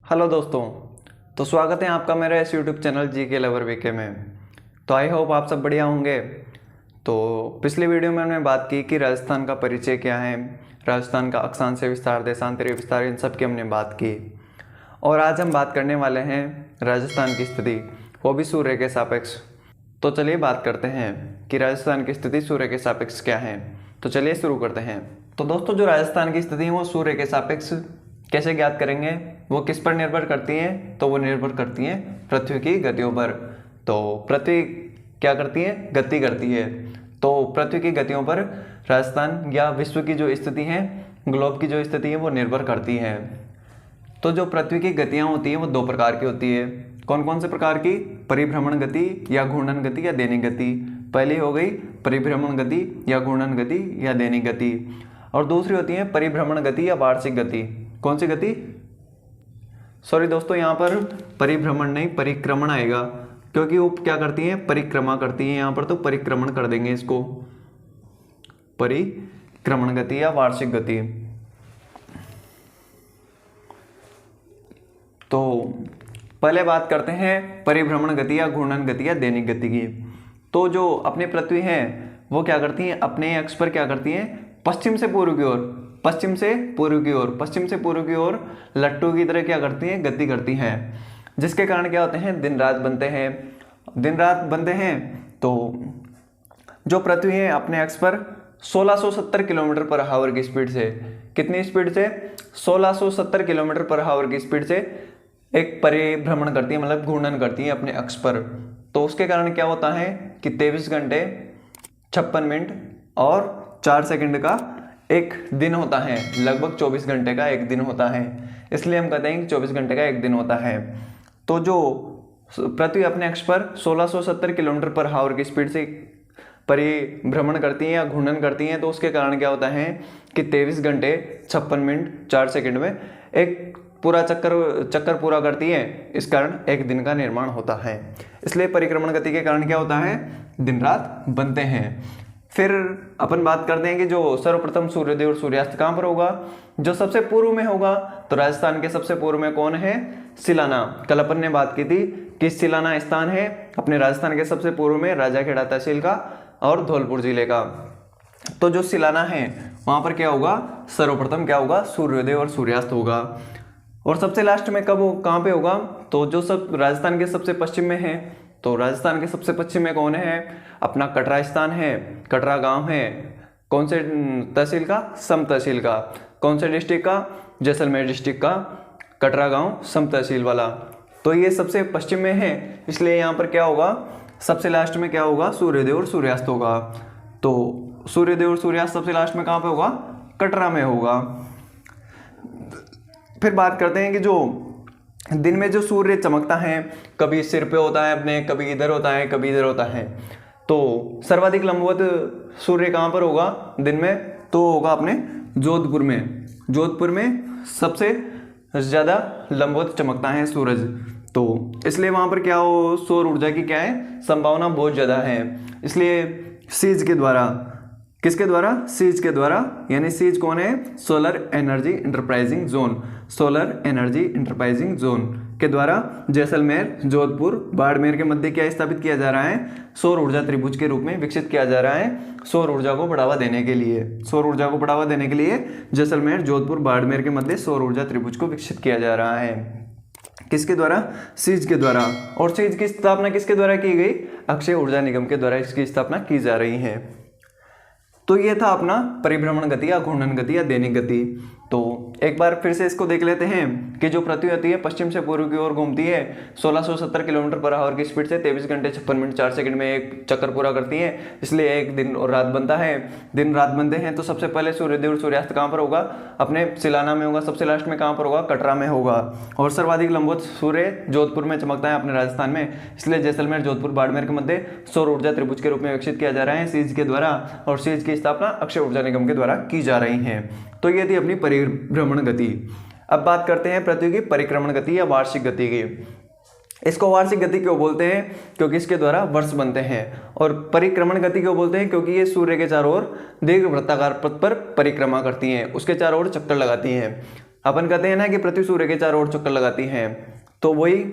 Hello दोस्तों। तो स्वागत है आपका मेरे इस यूट्यूब चैनल जी के लवर वीके में। तो आई होप आप सब बढ़िया होंगे। तो पिछले वीडियो में हमने बात की कि राजस्थान का परिचय क्या है, राजस्थान का अक्षांश विस्तार, देशांतरीय विस्तार, इन सब की हमने बात की। और आज हम बात करने वाले हैं राजस्थान की स्थिति, वो भी सूर्य के सापेक्ष। तो चलिए बात करते हैं कि राजस्थान की स्थिति सूर्य के सापेक्ष क्या है। तो चलिए शुरू करते हैं। तो दोस्तों, जो राजस्थान की स्थिति है वो सूर्य के सापेक्ष कैसे ज्ञात करेंगे, वो किस पर निर्भर करती हैं? तो वो निर्भर करती हैं पृथ्वी की गतियों पर। तो पृथ्वी क्या करती है? गति करती है। तो पृथ्वी की गतियों पर राजस्थान या विश्व की जो स्थिति है, ग्लोब की जो स्थिति है, वो निर्भर करती है। तो जो पृथ्वी की गतियाँ होती हैं वो दो प्रकार की होती है। कौन कौन से प्रकार की? परिभ्रमण गति या घूर्णन गति या दैनिक गति। पहली हो गई परिभ्रमण गति या घूर्णन गति या दैनिक गति, और दूसरी होती है परिभ्रमण गति या वार्षिक गति। कौन सी गति? सॉरी दोस्तों, यहाँ पर परिभ्रमण नहीं, परिक्रमण आएगा, क्योंकि वो क्या करती हैं? परिक्रमा करती हैं। यहाँ पर तो परिक्रमण कर देंगे इसको, परिक्रमण गति या वार्षिक गति। तो पहले बात करते हैं परिभ्रमण गति या घूर्णन गति या दैनिक गति की। तो जो अपने पृथ्वी है वो क्या करती हैं? अपने अक्ष पर क्या करती हैं? पश्चिम से पूर्व की ओर, पश्चिम से पूर्व की ओर, पश्चिम से पूर्व की ओर लट्टू की तरह क्या करती हैं? गति करती हैं, जिसके कारण क्या होते हैं? दिन रात बनते हैं। दिन रात बनते हैं तो जो पृथ्वी है अपने अक्ष पर 1670 किलोमीटर पर हावर की स्पीड से, कितनी स्पीड से? 1670 किलोमीटर पर हावर की स्पीड से एक परिभ्रमण करती है, मतलब घूर्णन करती है अपने अक्ष पर। तो उसके कारण क्या होता है कि 23 घंटे 56 मिनट और 4 सेकंड का एक दिन होता है, लगभग 24 घंटे का एक दिन होता है। इसलिए हम कहते हैं कि 24 घंटे का एक दिन होता है। तो जो पृथ्वी अपने अक्ष पर 1670 किलोमीटर पर हावर की स्पीड से परिभ्रमण करती हैं या घूर्णन करती हैं, तो उसके कारण क्या होता है कि 23 घंटे 56 मिनट 4 सेकंड में एक पूरा चक्कर पूरा करती है। इस कारण एक दिन का निर्माण होता है। इसलिए परिक्रमण गति के कारण क्या होता है? दिन रात बनते हैं। फिर अपन बात करते हैं कि जो सर्वप्रथम सूर्योदय और सूर्यास्त कहाँ पर होगा? जो सबसे पूर्व में होगा, तो राजस्थान के सबसे पूर्व में कौन है? सिलाना। कल अपन ने बात की थी कि सिलाना स्थान है अपने राजस्थान के सबसे पूर्व में, राजाखेड़ा तहसील का और धौलपुर जिले का। तो जो सिलाना है वहां पर क्या होगा? सर्वप्रथम क्या होगा? सूर्योदय और सूर्यास्त होगा। और सबसे लास्ट में कब कहाँ पे होगा? तो जो सब राजस्थान के सबसे पश्चिम में है, तो राजस्थान के सबसे पश्चिम में कौन है? अपना कटरा स्थान है, कटरा गांव है। कौन से तहसील का? सम तहसील का। कौन से डिस्ट्रिक्ट का? जैसलमेर डिस्ट्रिक्ट का कटरा गांव सम तहसील वाला। तो ये सबसे पश्चिम में है, इसलिए यहाँ पर क्या होगा? सबसे लास्ट में क्या होगा? सूर्योदय और सूर्यास्त होगा। तो सूर्योदय और सूर्यास्त सबसे लास्ट में कहाँ पे होगा? कटरा में होगा। फिर बात करते हैं कि जो दिन में जो सूर्य चमकता है, कभी सिर पे होता है अपने, कभी इधर होता है, कभी इधर होता है। तो सर्वाधिक लंबवत सूर्य कहाँ पर होगा दिन में? तो होगा अपने जोधपुर में। जोधपुर में सबसे ज़्यादा लंबवत चमकता है सूरज। तो इसलिए वहाँ पर क्या हो? सौर ऊर्जा की क्या है? संभावना बहुत ज़्यादा है। इसलिए सीज के द्वारा, किसके द्वारा? सीज के द्वारा, यानी सीज कौन है? Solar energy enterprising zone. Solar energy enterprising zone के द्वारा जैसलमेर, जोधपुर, बाड़मेर के मध्य क्या स्थापित किया जा रहा है? सौर ऊर्जा त्रिभुज के रूप में विकसित किया जा रहा है। सौर ऊर्जा को बढ़ावा देने के लिए, सौर ऊर्जा को बढ़ावा देने के लिए जैसलमेर, जोधपुर, बाड़मेर के मध्य सौर ऊर्जा त्रिभुज को विकसित किया जा रहा है। किसके द्वारा? सीज के द्वारा। और सीज की स्थापना किसके द्वारा की गई? अक्षय ऊर्जा निगम के द्वारा इसकी स्थापना की जा रही है। तो ये था अपना परिभ्रमण गति या घूर्णन गति या दैनिक गति। तो एक बार फिर से इसको देख लेते हैं कि जो पृथ्वी होती है पश्चिम से पूर्व की ओर घूमती है, 1670 किलोमीटर पर आवर की स्पीड से 23 घंटे 56 मिनट 4 सेकंड में एक चक्कर पूरा करती है। इसलिए एक दिन और रात बनता है। दिन रात बनते हैं तो सबसे पहले सूर्योदय और सूर्यास्त कहाँ पर होगा? अपने सिलाना में होगा। सबसे लास्ट में कहाँ पर होगा? कटरा में होगा। और सर्वाधिक लंबवत सूर्य जोधपुर में चमकता है अपने राजस्थान में, इसलिए जैसलमेर, जोधपुर, बाड़मेर के मध्य सौर ऊर्जा त्रिभुज के रूप में विकसित किया जा रहा है सीज के द्वारा। और सीज की स्थापना अक्षय ऊर्जा निगम के द्वारा की जा रही है। तो ये थी अपनी परिभ्रमण गति। अब बात करते हैं पृथ्वी की परिक्रमण गति या वार्षिक गति की। इसको वार्षिक गति क्यों बोलते हैं? क्योंकि इसके द्वारा वर्ष बनते हैं। और परिक्रमण गति क्यों बोलते हैं? क्योंकि ये सूर्य के चारों ओर दीर्घ वृत्ताकार पथ पर परिक्रमा करती हैं, उसके चारों ओर चक्कर लगाती हैं। अपन कहते हैं ना कि पृथ्वी सूर्य के चारों ओर चक्कर लगाती है, तो वही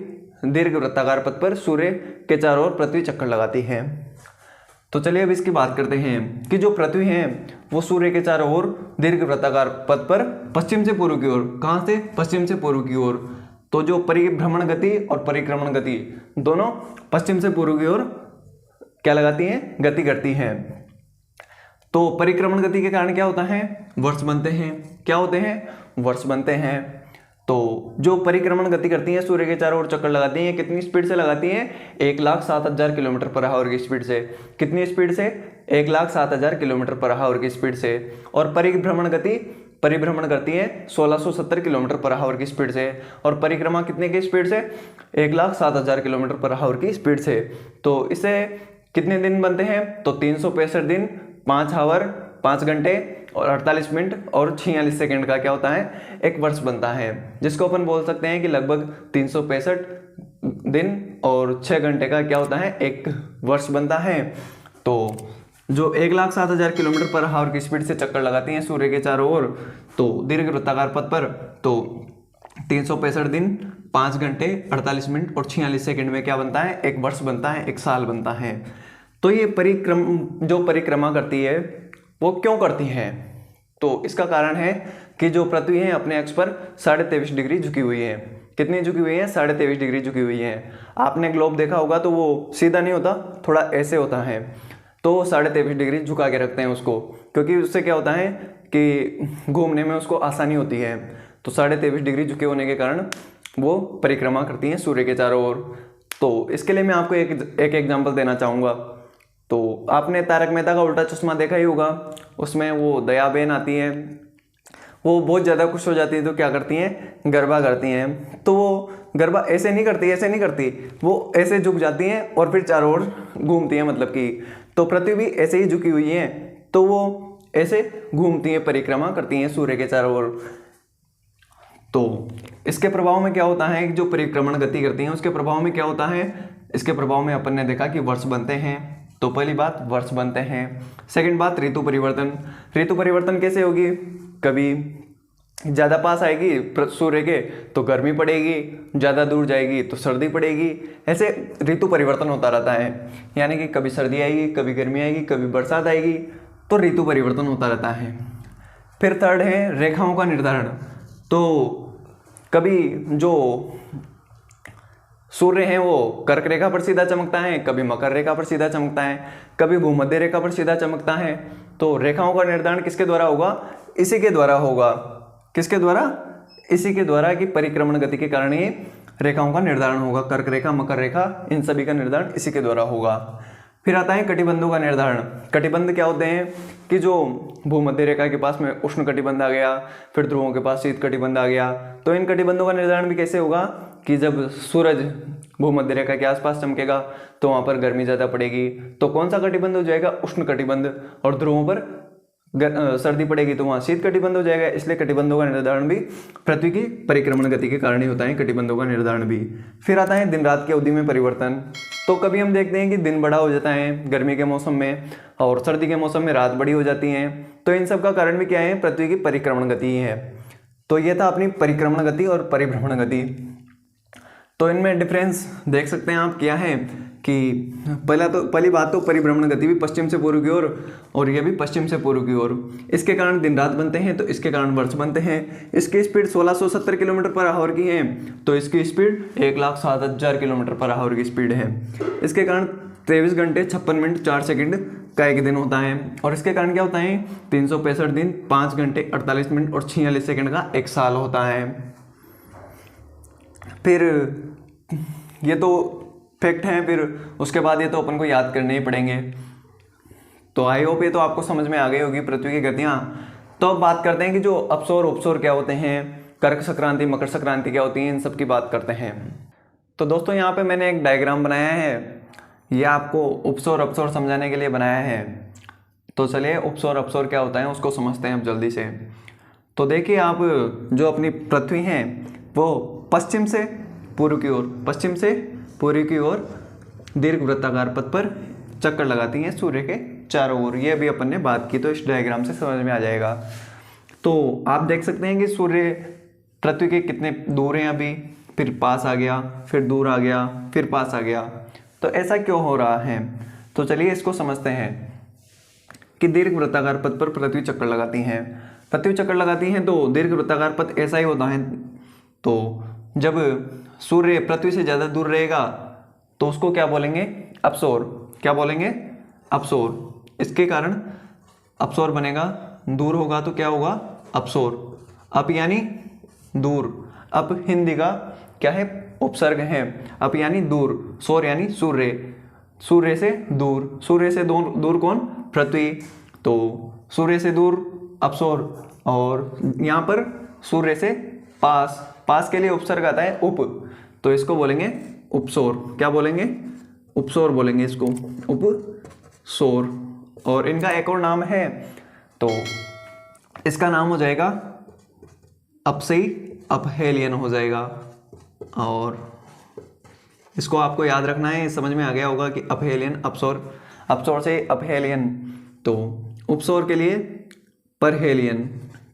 दीर्घ वृत्ताकार पथ पर सूर्य के चारों ओर पृथ्वी चक्कर लगाती है। तो चलिए अब इसकी बात करते हैं कि जो पृथ्वी है वो सूर्य के चारों ओर दीर्घ वृत्ताकार पथ पर पश्चिम से पूर्व की ओर, कहाँ से, पश्चिम से पूर्व की ओर। तो जो परिभ्रमण गति और परिक्रमण गति दोनों पश्चिम से पूर्व की ओर क्या लगाती हैं, गति करती हैं। तो परिक्रमण गति के कारण क्या होता है, वर्ष बनते हैं। क्या होते हैं, वर्ष बनते हैं। तो जो परिक्रमण गति करती है, सूर्य के चारों ओर चक्कर लगाती है, कितनी स्पीड से लगाती है, 1,07,000 किलोमीटर पर आवर की स्पीड से। कितनी स्पीड से, 1,07,000 किलोमीटर पर आवर की स्पीड से। और परिभ्रमण गति परिभ्रमण करती है 1670 किलोमीटर पर आवर की स्पीड से। और परिक्रमा कितने की स्पीड से, 1,07,000 किलोमीटर पर आवर की स्पीड से। तो इससे कितने दिन बनते हैं, तो 365 दिन, 5 आवर, 5 घंटे और 48 मिनट और 46 सेकंड का क्या होता है, एक वर्ष बनता है। जिसको अपन बोल सकते हैं कि लगभग 365 दिन और 6 घंटे का क्या होता है, एक वर्ष बनता है। तो जो 1,07,000 किलोमीटर पर आवर की स्पीड से चक्कर लगाती हैं सूर्य के चारों ओर, तो दीर्घ वृत्ताकार पथ पर, तो 365 दिन, 5 घंटे, 48 मिनट और 46 सेकंड में क्या बनता है, एक वर्ष बनता है, एक साल बनता है। तो ये जो परिक्रमा करती है वो क्यों करती है, तो इसका कारण है कि जो पृथ्वी है अपने अक्ष पर 23.5 डिग्री झुकी हुई है। कितनी झुकी हुई है, 23.5 डिग्री झुकी हुई है। आपने ग्लोब देखा होगा तो वो सीधा नहीं होता, थोड़ा ऐसे होता है। तो 23.5 डिग्री झुका के रखते हैं उसको, क्योंकि उससे क्या होता है कि घूमने में उसको आसानी होती है। तो 23.5 डिग्री झुके होने के कारण वो परिक्रमा करती हैं सूर्य के चारों ओर। तो इसके लिए मैं आपको एक एग्जांपल देना चाहूँगा। तो आपने तारक मेहता का उल्टा चश्मा देखा ही होगा, उसमें वो दयाबेन आती है, वो बहुत ज़्यादा खुश हो जाती है तो क्या करती हैं, गरबा करती हैं। तो वो गरबा ऐसे नहीं करती, वो ऐसे झुक जाती हैं और फिर चारों ओर घूमती हैं, मतलब कि तो पृथ्वी भी ऐसे ही झुकी हुई है, तो वो ऐसे घूमती हैं, परिक्रमा करती हैं सूर्य के चारों ओर। तो इसके प्रभाव में क्या होता है, जो परिक्रमण गति करती हैं उसके प्रभाव में क्या होता है, इसके प्रभाव में अपन ने देखा कि वर्ष बनते हैं। तो पहली बात, वर्ष बनते हैं। सेकंड बात, ऋतु परिवर्तन। ऋतु परिवर्तन कैसे होगी, कभी ज़्यादा पास आएगी सूर्य के तो गर्मी पड़ेगी, ज़्यादा दूर जाएगी तो सर्दी पड़ेगी। ऐसे ऋतु परिवर्तन होता रहता है, यानी कि कभी सर्दी आएगी, कभी गर्मी आएगी, कभी बरसात आएगी, तो ऋतु परिवर्तन होता रहता है। फिर थर्ड है रेखाओं का निर्धारण। तो कभी जो सूर्य है वो कर्क रेखा पर सीधा चमकता है, कभी मकर रेखा पर सीधा चमकता है, कभी भूमध्य रेखा पर सीधा चमकता है। तो रेखाओं का निर्धारण किसके द्वारा होगा, इसी के द्वारा होगा। किसके द्वारा, इसी के द्वारा कि परिक्रमण गति के कारण ही रेखाओं का निर्धारण होगा। कर्क रेखा, मकर रेखा, इन सभी का निर्धारण इसी के द्वारा होगा। फिर आता है कटिबंधों का निर्धारण। कटिबंध क्या होते हैं कि जो भूमध्य रेखा के पास में उष्ण कटिबंध आ गया, फिर ध्रुवों के पास शीत कटिबंध आ गया। तो इन कटिबंधों का निर्धारण भी कैसे होगा कि जब सूरज भूमध्य रेखा के आसपास चमकेगा तो वहाँ पर गर्मी ज़्यादा पड़ेगी, तो कौन सा कटिबंध हो जाएगा, उष्ण कटिबंध। और ध्रुवों पर सर्दी पड़ेगी तो वहाँ शीत कटिबंध हो जाएगा। इसलिए कटिबंधों का निर्धारण भी पृथ्वी की परिक्रमण गति के कारण ही होता है, कटिबंधों का निर्धारण भी। फिर आता है दिन रात की अवधि में परिवर्तन। तो कभी हम देखते हैं कि दिन बड़ा हो जाता है गर्मी के मौसम में, और सर्दी के मौसम में रात बड़ी हो जाती है। तो इन सब का कारण भी क्या है, पृथ्वी की परिक्रमण गति ही है। तो ये था अपनी परिक्रमण गति और परिभ्रमण गति। तो इनमें डिफरेंस देख सकते हैं आप क्या है कि पहली बात तो परिभ्रमण गति भी पश्चिम से पूर्व की ओर और ये भी पश्चिम से पूर्व की ओर। इसके कारण दिन रात बनते हैं, तो इसके कारण वर्ष बनते हैं। इसकी स्पीड 1670 किलोमीटर पर आवर की है, तो इसकी स्पीड 1,07,000 किलोमीटर पर आवर की स्पीड है। इसके कारण 23 घंटे 56 मिनट 4 सेकंड का एक दिन होता है। और इसके कारण क्या होता है, 365 दिन 5 घंटे 48 मिनट और 46 सेकंड का एक साल होता है। फिर ये तो फैक्ट हैं, फिर उसके बाद ये तो अपन को याद करने ही पड़ेंगे। तो आई होप ये तो आपको समझ में आ गई होगी पृथ्वी की गतियाँ। तो अब बात करते हैं कि जो अपसौर उपसौर क्या होते हैं, कर्क संक्रांति मकर संक्रांति क्या होती है, इन सब की बात करते हैं। तो दोस्तों यहाँ पे मैंने एक डायग्राम बनाया है, ये आपको उपसौर अपसौर समझाने के लिए बनाया है। तो चलिए उपसौर अपसौर क्या होता है उसको समझते हैं अब जल्दी से। तो देखिए आप, जो अपनी पृथ्वी है वो पश्चिम से पूर्व की ओर, पश्चिम से पूर्व की ओर दीर्घ वृत्ताकार पथ पर चक्कर लगाती हैं सूर्य के चारों ओर। ये भी अपन ने बात की, तो इस डायग्राम से समझ में आ जाएगा। तो आप देख सकते हैं कि सूर्य पृथ्वी के कितने दूर हैं अभी, फिर पास आ गया, फिर दूर आ गया, फिर पास आ गया। तो ऐसा क्यों हो रहा है? तो चलिए इसको समझते हैं कि दीर्घ वृत्ताकार पथ पर पृथ्वी चक्कर लगाती है। पृथ्वी चक्कर लगाती है तो दीर्घ वृत्ताकार पथ ऐसा ही होता है। तो जब सूर्य पृथ्वी से ज़्यादा दूर रहेगा तो उसको क्या बोलेंगे? अपसौर। क्या बोलेंगे? अपसौर। इसके कारण अपसौर बनेगा। दूर होगा तो क्या होगा? अपसौर। अप यानी दूर। अप हिंदी का क्या है? उपसर्ग है। अप यानी दूर, सौर यानी सूर्य। सूर्य से दूर, सूर्य से दूर, दूर कौन? पृथ्वी। तो सूर्य से दूर अपसौर, और यहाँ पर सूर्य से पास, पास के लिए उपसर्ग आता है उप, तो इसको बोलेंगे उपसौर। क्या बोलेंगे? उपसौर बोलेंगे इसको, उपसौर। और इनका एक और नाम है, तो इसका नाम हो जाएगा अपसई, अपहेलियन हो जाएगा। और इसको आपको याद रखना है, समझ में आ गया होगा कि अपहेलियन, अपसौर, अपसौर से अपहेलियन। तो उपसौर के लिए परहेलियन।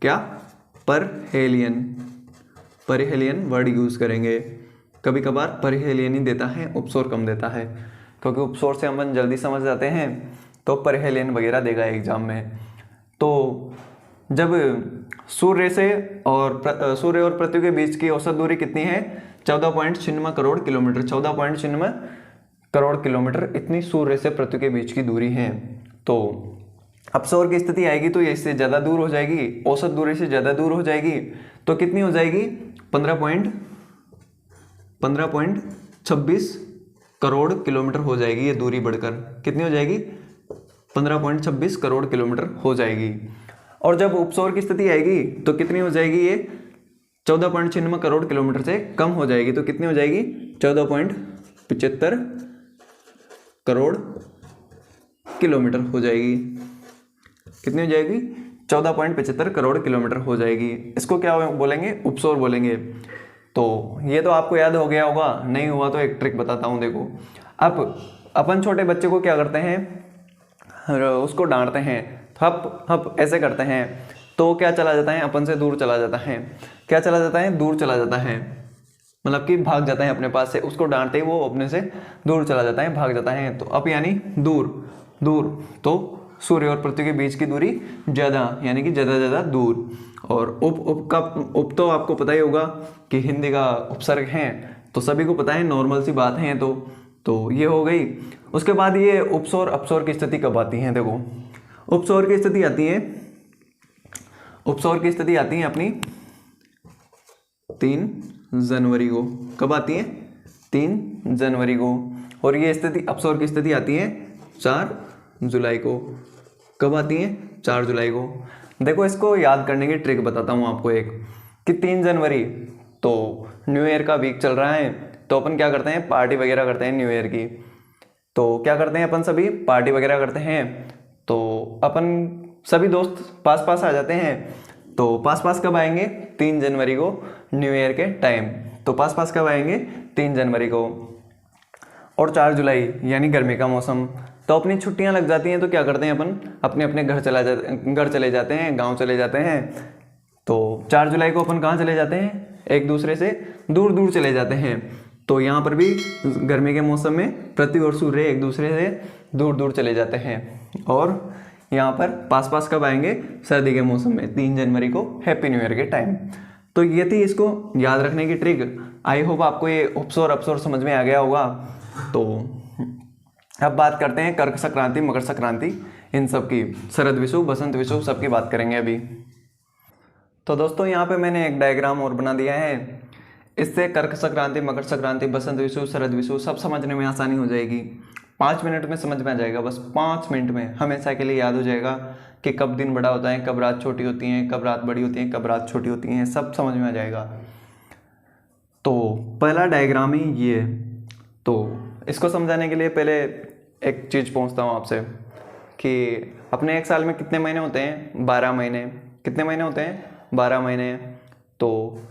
क्या? परहेलियन। परहेलियन वर्ड यूज करेंगे। कभी कभार परहेलियन ही देता है, उपसौर कम देता है, क्योंकि उपसौर से हम जल्दी समझ जाते हैं, तो परहेलियन वगैरह देगा एग्जाम में। तो जब सूर्य से और सूर्य और पृथ्वी के बीच की औसत दूरी कितनी है? 14.96 करोड़ किलोमीटर। 14.96 करोड़ किलोमीटर इतनी सूर्य से पृथ्वी के बीच की दूरी है। तो अपसौर की स्थिति आएगी तो ये इससे ज़्यादा दूर हो जाएगी, औसत दूरी से ज़्यादा दूर हो जाएगी। तो कितनी हो जाएगी? 15.26 करोड़ किलोमीटर हो जाएगी ये दूरी बढ़कर। कितनी हो जाएगी? 15.26 करोड़ किलोमीटर हो जाएगी। और जब उपसौर की स्थिति आएगी तो कितनी हो जाएगी? ये 14.96 करोड़ किलोमीटर से कम हो जाएगी। तो कितनी हो जाएगी? 14.75 करोड़ किलोमीटर हो जाएगी। कितनी हो जाएगी? 14.75 करोड़ किलोमीटर हो जाएगी। इसको क्या बोलेंगे? उपसौर बोलेंगे। तो ये तो आपको याद हो गया होगा, नहीं हुआ तो एक ट्रिक बताता हूँ। देखो, अब अपन छोटे बच्चे को क्या करते हैं? उसको डांटते हैं, हप हप ऐसे करते हैं, तो क्या चला जाता है? अपन से दूर चला जाता है। क्या चला जाता है? दूर चला जाता है, मतलब कि भाग जाता है अपने पास से। उसको डांटते ही वो अपने से दूर चला जाता है, भाग जाता है। तो अप यानी दूर, दूर। तो सूर्य और पृथ्वी के बीच की दूरी ज़्यादा, यानी कि ज़्यादा ज़्यादा दूर। और उप का उप तो आपको पता ही होगा कि हिंदी का उपसर्ग है, तो सभी को पता है, नॉर्मल सी बात है। तो ये हो गई। उसके बाद ये उपसौर अपसौर की स्थिति कब आती है? देखो, उपसौर की स्थिति आती है, उपसौर की स्थिति आती है अपनी 3 जनवरी को। कब आती है? 3 जनवरी को। और ये स्थिति, अपसौर की स्थिति आती है 4 जुलाई को। कब आती है? 4 जुलाई को। देखो, इसको याद करने की ट्रिक बताता हूँ आपको एक, कि 3 जनवरी तो न्यू ईयर का वीक चल रहा है, तो अपन क्या करते हैं? पार्टी वगैरह करते हैं न्यू ईयर की। तो क्या करते हैं अपन? सभी पार्टी वगैरह करते हैं। तो अपन सभी दोस्त पास पास आ जाते हैं। तो पास पास कब आएंगे? 3 जनवरी को, न्यू ईयर के टाइम। तो पास पास कब आएंगे? 3 जनवरी को। और 4 जुलाई यानी गर्मी का मौसम, तो अपनी छुट्टियां लग जाती हैं। तो क्या करते हैं अपन? अपने अपने घर चले जाते हैं, गांव चले जाते हैं। तो 4 जुलाई को अपन कहाँ चले जाते हैं? एक दूसरे से दूर दूर चले जाते हैं। तो यहाँ पर भी गर्मी के मौसम में पृथ्वी और सूर्य एक दूसरे से दूर दूर चले जाते हैं। और यहाँ पर पास पास कब आएंगे? सर्दी के मौसम में, 3 जनवरी को, हैप्पी न्यू ईयर के टाइम। तो ये थी इसको याद रखने की ट्रिक। आई होप आपको ये उपसौर अपसौर समझ में आ गया होगा। तो अब बात करते हैं कर्क संक्रांति, मकर संक्रांति, इन सब की, शरद विषुव, बसंत विषुव, सबकी बात करेंगे अभी। तो दोस्तों, यहाँ पे मैंने एक डायग्राम और बना दिया है। इससे कर्क संक्रांति, मकर संक्रांति, बसंत विषुव, शरद विषुव सब समझने में आसानी हो जाएगी। 5 मिनट में समझ में आ जाएगा, बस 5 मिनट में हमेशा के लिए याद हो जाएगा कि कब दिन बड़ा होता है, कब रात छोटी होती है, कब रात बड़ी होती है, कब रात छोटी होती है, सब समझ में आ जाएगा। तो पहला डायग्राम ही ये। तो इसको समझाने के लिए पहले एक चीज़ पूछता हूँ आपसे कि अपने एक साल में कितने महीने होते हैं? 12 महीने। कितने महीने होते हैं? 12 महीने। तो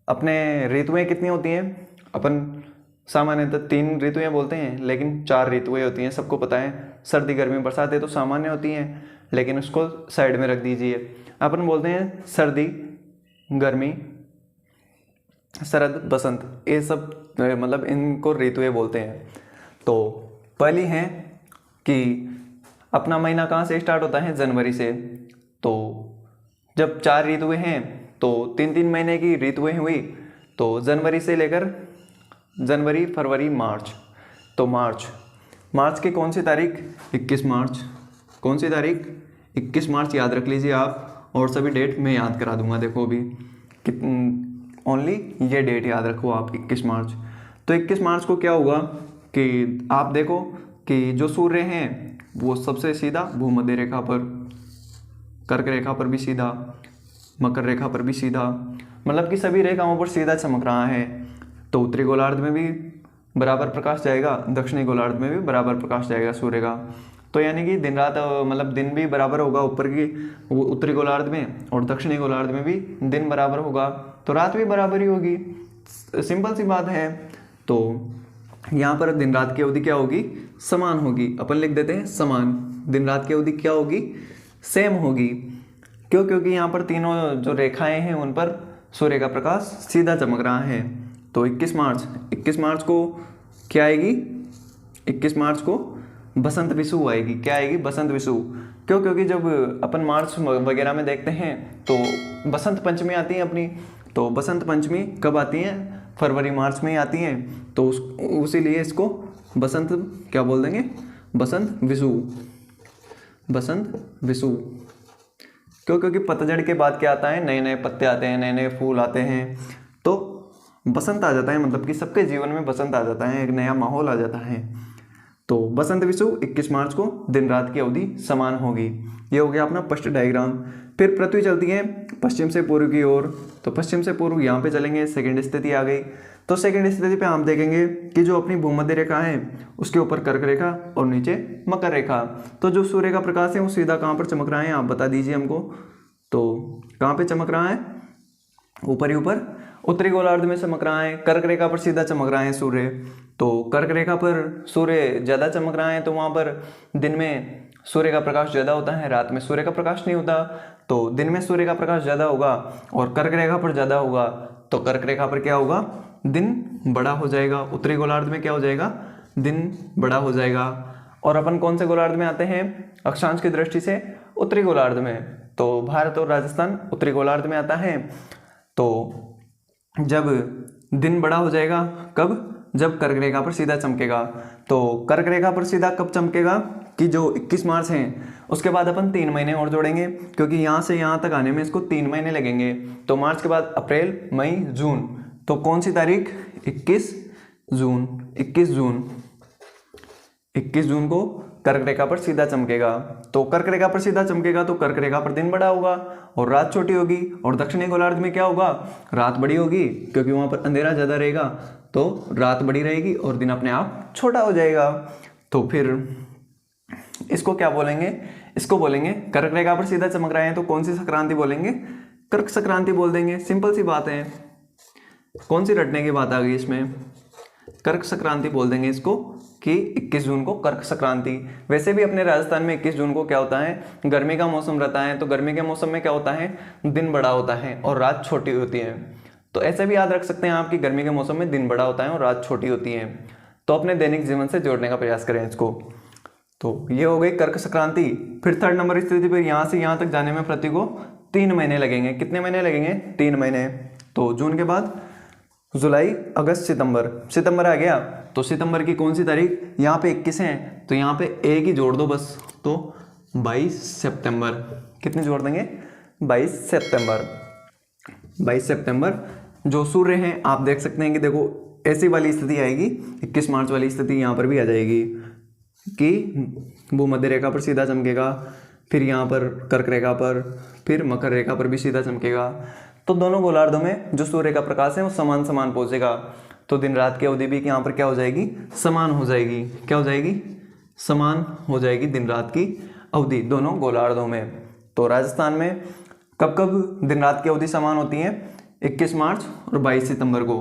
अपने ऋतुएं कितनी होती हैं? अपन सामान्यतः 3 ऋतुएं बोलते हैं, लेकिन 4 ऋतुएं होती हैं, सबको पता है। सर्दी, गर्मी, बरसात, ये तो सामान्य होती हैं, लेकिन उसको साइड में रख दीजिए। अपन बोलते हैं सर्दी, गर्मी, शरद, बसंत, ये सब मतलब इनको ऋतुएं बोलते हैं। तो पहली है कि अपना महीना कहाँ से स्टार्ट होता है, जनवरी से। तो जब 4 ऋतुएं हैं तो 3-3 महीने की ऋतुएं हुई, तो जनवरी से लेकर जनवरी, फरवरी, मार्च। तो मार्च की कौन सी तारीख, 21 मार्च। कौन सी तारीख, 21 मार्च याद रख लीजिए आप, और सभी डेट मैं याद करा दूंगा। देखो अभी ओनली ये डेट याद रखो आप, 21 मार्च। तो 21 मार्च को क्या होगा कि आप देखो कि जो सूर्य हैं वो सबसे सीधा भूमध्य रेखा पर, कर्क रेखा पर भी सीधा, मकर रेखा पर भी सीधा, मतलब कि सभी रेखाओं पर सीधा चमक रहा है। तो उत्तरी गोलार्ध में भी बराबर प्रकाश जाएगा, दक्षिणी गोलार्ध में भी बराबर प्रकाश जाएगा सूर्य का। तो यानी कि दिन रात मतलब दिन भी बराबर होगा ऊपर की उत्तरी गोलार्ध में, और दक्षिणी गोलार्ध में भी दिन बराबर होगा, तो रात भी बराबर ही होगी। सिंपल सी बात है। तो यहाँ पर दिन रात की अवधि क्या होगी, समान होगी। अपन लिख देते हैं समान। दिन रात की अवधि क्या होगी, सेम होगी। क्यों, क्योंकि यहाँ पर तीनों जो रेखाएं हैं उन पर सूर्य का प्रकाश सीधा चमक रहा है। तो 21 मार्च को क्या आएगी, 21 मार्च को बसंत विषु आएगी। क्या आएगी, बसंत विषु। क्यों, क्योंकि जब अपन मार्च वगैरह में देखते हैं तो बसंत पंचमी आती है अपनी। तो बसंत पंचमी कब आती है, फरवरी मार्च में ही आती है। तो उसी लिए इसको बसंत क्या बोल देंगे, बसंत विषु। बसंत विषु क्यों, क्योंकि पतझड़ के बाद क्या आता है, नए नए पत्ते आते हैं, नए नए फूल आते हैं, तो बसंत आ जाता है। मतलब कि सबके जीवन में बसंत आ जाता है, एक नया माहौल आ जाता है। तो बसंत विषु 21 मार्च को दिन रात की अवधि समान होगी। ये हो गया अपना फर्स्ट डायग्राम। फिर पृथ्वी चलती है पश्चिम से पूर्व की ओर। तो पश्चिम से पूर्व यहाँ पे चलेंगे, सेकंड स्थिति आ गई। तो सेकंड स्थिति पे हम देखेंगे कि जो अपनी भूमध्य रेखा है उसके ऊपर कर्क रेखा और नीचे मकर रेखा। तो जो सूर्य का प्रकाश है वो सीधा कहाँ पर चमक रहा है, आप बता दीजिए हमको। तो कहाँ पे चमक रहा है, ऊपर ही ऊपर उत्तरी गोलार्ध में चमक रहा है। कर्क रेखा पर सीधा चमक रहा है सूर्य। तो कर्क रेखा पर सूर्य ज़्यादा चमक रहा है, तो वहाँ पर दिन में सूर्य का प्रकाश ज़्यादा होता है, रात में सूर्य का प्रकाश नहीं होता। तो दिन में सूर्य का प्रकाश ज़्यादा होगा और कर्क रेखा पर ज़्यादा होगा। तो कर्क रेखा पर क्या होगा, दिन बड़ा हो जाएगा। उत्तरी गोलार्ध में क्या हो जाएगा, दिन बड़ा हो जाएगा। और अपन कौन से गोलार्ध में आते हैं, अक्षांश की दृष्टि से उत्तरी गोलार्ध में। तो भारत और राजस्थान उत्तरी गोलार्ध में आता है। तो जब दिन बड़ा हो जाएगा, कब, जब कर्क रेखा पर सीधा चमकेगा। तो कर्क रेखा पर सीधा कब चमकेगा कि जो 21 मार्च है उसके बाद अपन 3 महीने और जोड़ेंगे, क्योंकि यहाँ से यहाँ तक आने में इसको 3 महीने लगेंगे। तो मार्च के बाद अप्रैल, मई, जून। तो कौन सी तारीख, 21 जून। 21 जून को कर्क रेखा पर सीधा चमकेगा। तो कर्क रेखा पर सीधा चमकेगा तो कर्क रेखा पर दिन बड़ा होगा और रात छोटी होगी। और दक्षिणी गोलार्ध में क्या होगा, रात बड़ी होगी, क्योंकि वहां पर अंधेरा ज्यादा रहेगा, तो रात बड़ी रहेगी और दिन अपने आप छोटा हो जाएगा। तो फिर इसको क्या बोलेंगे, इसको बोलेंगे कर्क रेखा पर सीधा चमक रहे हैं तो कौन सी संक्रांति बोलेंगे, कर्क संक्रांति बोल देंगे। सिंपल सी बात है, कौन सी रटने की बात आ गई इसमें, कर्क संक्रांति बोल देंगे इसको कि 21 जून को कर्क संक्रांति। वैसे भी अपने राजस्थान में 21 जून को क्या होता है, गर्मी का मौसम रहता है। तो गर्मी के मौसम में क्या होता है, दिन बड़ा होता है और रात छोटी होती है। तो ऐसे भी याद रख सकते हैं आप कि गर्मी के मौसम में दिन बड़ा होता है और रात छोटी होती है। तो अपने दैनिक जीवन से जोड़ने का प्रयास करें इसको। तो ये हो गई कर्क संक्रांति। फिर 3rd नंबर स्थिति पर यहाँ से यहाँ तक जाने में पृथ्वी को 3 महीने लगेंगे। कितने महीने लगेंगे, 3 महीने। तो जून के बाद जुलाई, अगस्त, सितंबर आ गया। तो सितंबर की कौन सी तारीख, यहाँ पे 21 है तो यहाँ पे एक ही जोड़ दो बस, तो 22 सितंबर। कितने जोड़ देंगे, 22 सितंबर। 22 सितंबर जो सूर्य हैं आप देख सकते हैं कि देखो ऐसी वाली स्थिति आएगी, 21 मार्च वाली स्थिति यहाँ पर भी आ जाएगी कि भूमध्य रेखा पर सीधा चमकेगा, फिर यहाँ पर कर्क रेखा पर, फिर मकर रेखा पर भी सीधा चमकेगा। तो दोनों गोलार्धों में जो सूर्य का प्रकाश है वो समान समान पहुंचेगा। तो दिन रात की अवधि भी यहाँ पर क्या हो जाएगी, समान हो जाएगी। क्या हो जाएगी, समान हो जाएगी दिन रात की अवधि दोनों गोलार्धों में। तो राजस्थान में कब कब दिन रात की अवधि समान होती है, 21 मार्च और 22 सितंबर को।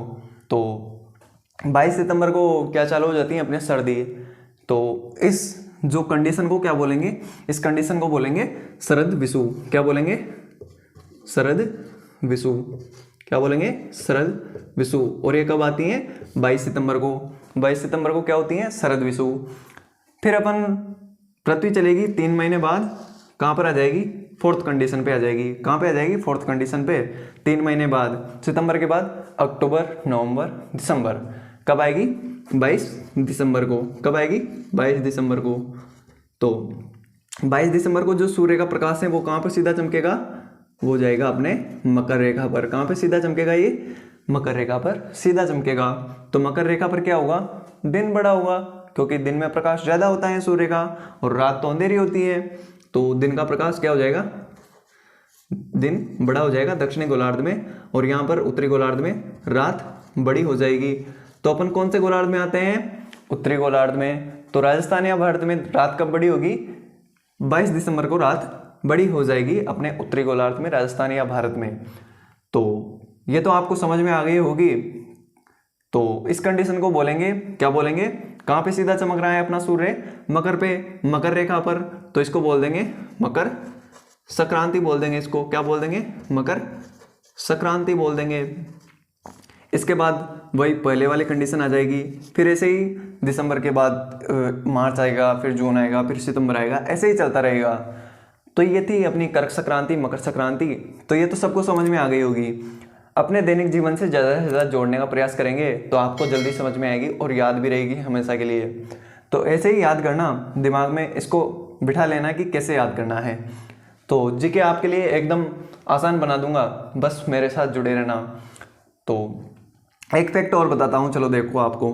तो 22 सितंबर को क्या चालू हो जाती है अपने सर्दी। तो इस जो कंडीशन को क्या बोलेंगे, इस कंडीशन को बोलेंगे शरद विषु। क्या बोलेंगे, शरद विषु। क्या बोलेंगे, शरद विषु। और ये कब आती हैं, 22 सितंबर को। 22 सितंबर को क्या होती है, शरद विषु। फिर अपन पृथ्वी चलेगी 3 महीने बाद, कहाँ पर आ जाएगी, फोर्थ कंडीशन पे आ जाएगी। कहाँ पे आ जाएगी, फोर्थ कंडीशन पे। 3 महीने बाद, सितंबर के बाद अक्टूबर, नवंबर, दिसंबर। कब आएगी, 22 दिसंबर को। कब आएगी, 22 दिसंबर को। तो 22 दिसंबर को जो सूर्य का प्रकाश है वो कहाँ पर सीधा चमकेगा, वो जाएगा अपने मकर रेखा पर। कहाँ पे सीधा चमकेगा, ये मकर रेखा पर सीधा चमकेगा। तो मकर रेखा पर क्या होगा, दिन बड़ा होगा, क्योंकि दिन में प्रकाश ज़्यादा होता है सूर्य का, और रात तो अंधेरी होती है। तो दिन का प्रकाश क्या हो जाएगा, दिन बड़ा हो जाएगा दक्षिणी गोलार्ध में, और यहाँ पर उत्तरी गोलार्ध में रात बड़ी हो जाएगी। तो अपन कौन से गोलार्ध में आते हैं, उत्तरी गोलार्ध में। तो राजस्थान या भारत में रात कब बड़ी होगी, 22 दिसंबर को रात बड़ी हो जाएगी अपने उत्तरी गोलार्ध में, राजस्थान या भारत में। तो ये तो आपको समझ में आ गई होगी। तो इस कंडीशन को बोलेंगे, क्या बोलेंगे, कहाँ पे सीधा चमक रहा है अपना सूर्य, मकर पे, मकर रेखा पर। तो इसको बोल देंगे मकर संक्रांति बोल देंगे। इसको क्या बोल देंगे, मकर संक्रांति बोल देंगे। इसके बाद वही पहले वाली कंडीशन आ जाएगी। फिर ऐसे ही दिसंबर के बाद मार्च आएगा, फिर जून आएगा, फिर सितंबर आएगा, ऐसे ही चलता रहेगा। तो ये थी अपनी कर्क संक्रांति, मकर संक्रांति। तो ये तो सबको समझ में आ गई होगी। अपने दैनिक जीवन से ज़्यादा से ज़्यादा जोड़ने का प्रयास करेंगे तो आपको जल्दी समझ में आएगी और याद भी रहेगी हमेशा के लिए। तो ऐसे ही याद करना, दिमाग में इसको बिठा लेना कि कैसे याद करना है। तो जीके आपके लिए एकदम आसान बना दूंगा, बस मेरे साथ जुड़े रहना। तो एक फैक्ट और बताता हूँ, चलो देखो आपको।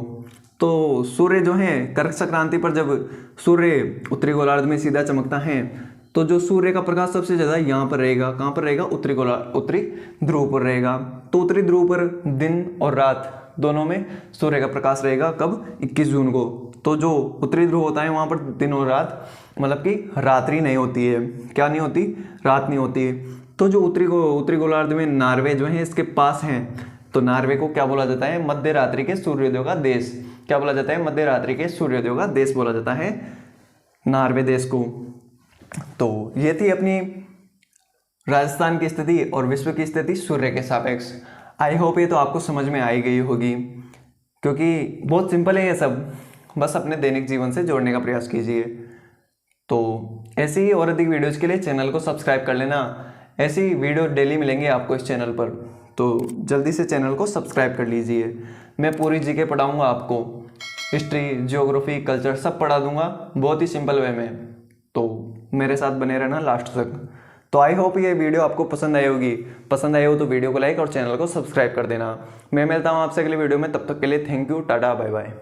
तो सूर्य जो है कर्क संक्रांति पर जब सूर्य उत्तरी गोलार्ध में सीधा चमकता है, तो जो सूर्य का प्रकाश सबसे ज़्यादा यहाँ पर रहेगा। कहाँ पर रहेगा, उत्तरी ध्रुव पर रहेगा। तो उत्तरी ध्रुव पर दिन और रात दोनों में सूर्य का प्रकाश रहेगा। कब, 21 जून को। तो जो उत्तरी ध्रुव होता है वहाँ पर दिन और रात, मतलब कि रात्रि नहीं होती है। क्या नहीं होती, रात नहीं होती है। तो जो उत्तरी गोलार्ध में नॉर्वे जो है इसके पास हैं, तो नॉर्वे को क्या बोला जाता है, मध्य रात्रि के सूर्योदय का देश। क्या बोला जाता है, मध्य रात्रि के सूर्योदय का देश बोला जाता है नॉर्वे देश को। तो ये थी अपनी राजस्थान की स्थिति और विश्व की स्थिति सूर्य के सापेक्ष। आई होप ये तो आपको समझ में आई गई होगी, क्योंकि बहुत सिंपल है ये सब, बस अपने दैनिक जीवन से जोड़ने का प्रयास कीजिए। तो ऐसी ही और अधिक वीडियोज़ के लिए चैनल को सब्सक्राइब कर लेना। ऐसी वीडियो डेली मिलेंगे आपको इस चैनल पर, तो जल्दी से चैनल को सब्सक्राइब कर लीजिए। मैं पूरी जीके पढ़ाऊँगा आपको, हिस्ट्री, ज्योग्राफी, कल्चर सब पढ़ा दूंगा बहुत ही सिंपल वे में। तो मेरे साथ बने रहना लास्ट तक। तो आई होप ये वीडियो आपको पसंद आई होगी। पसंद आई हो तो वीडियो को लाइक और चैनल को सब्सक्राइब कर देना। मैं मिलता हूँ आपसे अगले वीडियो में, तब तक के लिए thank you, tata, bye bye.